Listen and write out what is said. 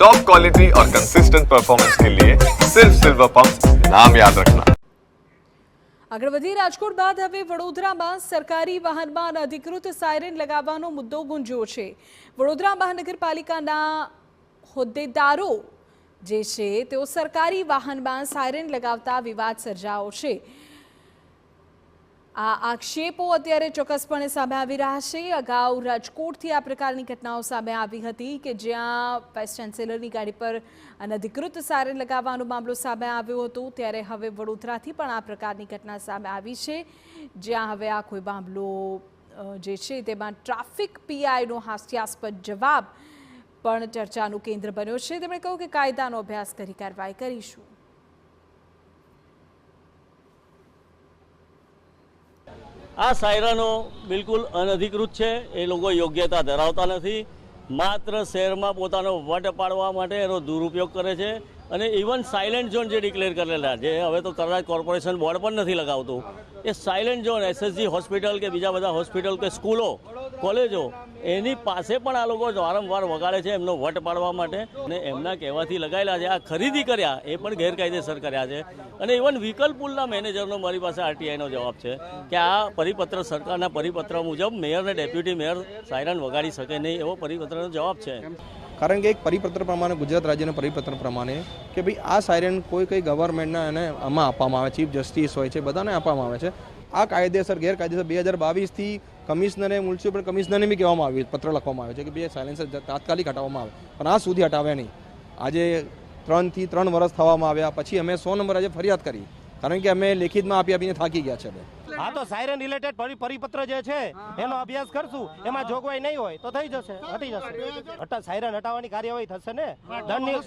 Top quality और consistent performance के लिए सिर्फ सिल्वर पंप नाम याद रखना। આગળ વધી રાજકોટ બાદ હવે વડોદરામાં સરકારી વાહનમાં અનધિકૃત સાયરન લગાવવાનો મુદ્દો ગુંજ્યો છે। વડોદરા મહાનગરપાલિકાના હોદ્દેદારો જે છે તેઓ સરકારી વાહનમાં સાયરન લગાવતા વિવાદ સર્જાયો છે। આ આક્ષેપો અત્યારે ચોક્કસપણે સામે આવી રહ્યા છે। અગાઉ રાજકોટથી આ પ્રકારની ઘટનાઓ સામે આવી હતી કે જ્યાં વાઇસ ચાન્સેલરની ગાડી પર અનધિકૃત સાયરન લગાવવાનો મામલો સામે આવ્યો હતો, ત્યારે હવે વડોદરાથી પણ આ પ્રકારની ઘટના સામે આવી છે, જ્યાં હવે આ કોઈ મામલો જે છે તેમાં ટ્રાફિક પીઆઈનો હાસ્યાસ્પદ જવાબ પણ ચર્ચાનું કેન્દ્ર બન્યો છે। તેમણે કહ્યું કે કાયદાનો અભ્યાસ કરી કાર્યવાહી કરીશું। આ સાયરનો બિલકુલ અનધિકૃત છે, એ લોકો યોગ્યતા ધરાવતા નથી, માત્ર શહેરમાં પોતાનો વટ પાડવા માટે એનો દુરુપયોગ કરે છે। અને ઇવન સાયલેન્ટ ઝોન જે ડિક્લેર કરેલા છે, હવે તો તરત કોર્પોરેશન બોર્ડ પણ નથી લગાવતું, એ સાયલેન્ટ ઝોન એસએસજી હોસ્પિટલ કે બીજા બધા હોસ્પિટલ કે સ્કૂલો કોલેજો એની પાસે પણ આ લોકો વારંવાર વગાડે છે એમનો વટ પાડવા માટે, અને એમના કહેવાથી લગાવેલા છે। આ ખરીદી કર્યા એ પણ ગેરકાયદેસર કર્યા છે। અને ઇવન વ્હીકલ પુલના મેનેજરનો મારી પાસે આરટીઆઈનો જવાબ છે કે આ પરિપત્ર સરકારના પરિપત્ર મુજબ મેયર અને ડેપ્યુટી મેયર સાયરન વગાડી શકે નહીં, એવો પરિપત્રનો જવાબ છે। કારણ કે એક પરિપત્ર પ્રમાણે, ગુજરાત રાજ્યના પરિપત્ર પ્રમાણે કે ભાઈ આ સાયરન કોઈ ગવર્મેન્ટના એને આમાં આપવામાં આવે, ચીફ જસ્ટિસ હોય છે, બધાને આપવામાં આવે છે। આ કાયદેસર ગેરકાયદેસર 2022થી કમિશનરે, મ્યુનિસિપલ કમિશનરને બી કહેવામાં આવ્યું, પત્ર લખવામાં આવ્યો છે કે ભાઈ સાયલેન્સર તાત્કાલિક હટાવવામાં આવે, પણ આ સુધી હટાવ્યા નહીં। આજે 3 થી 3 વર્ષ થવામાં આવ્યા પછી અમે 100 નંબર આજે ફરિયાદ કરી, કારણ કે અમે લેખિતમાં આપીને થાકી ગયા છે। હા, તો સાયરન રિલેટેડ પરિપત્ર જે છે એનો અભ્યાસ કરશું, એમાં જોગવાઈ નહીં હોય તો થઈ જશે, હટી જશે। સાયરન હટાવવાની કાર્યવાહી થશે ને, દંડની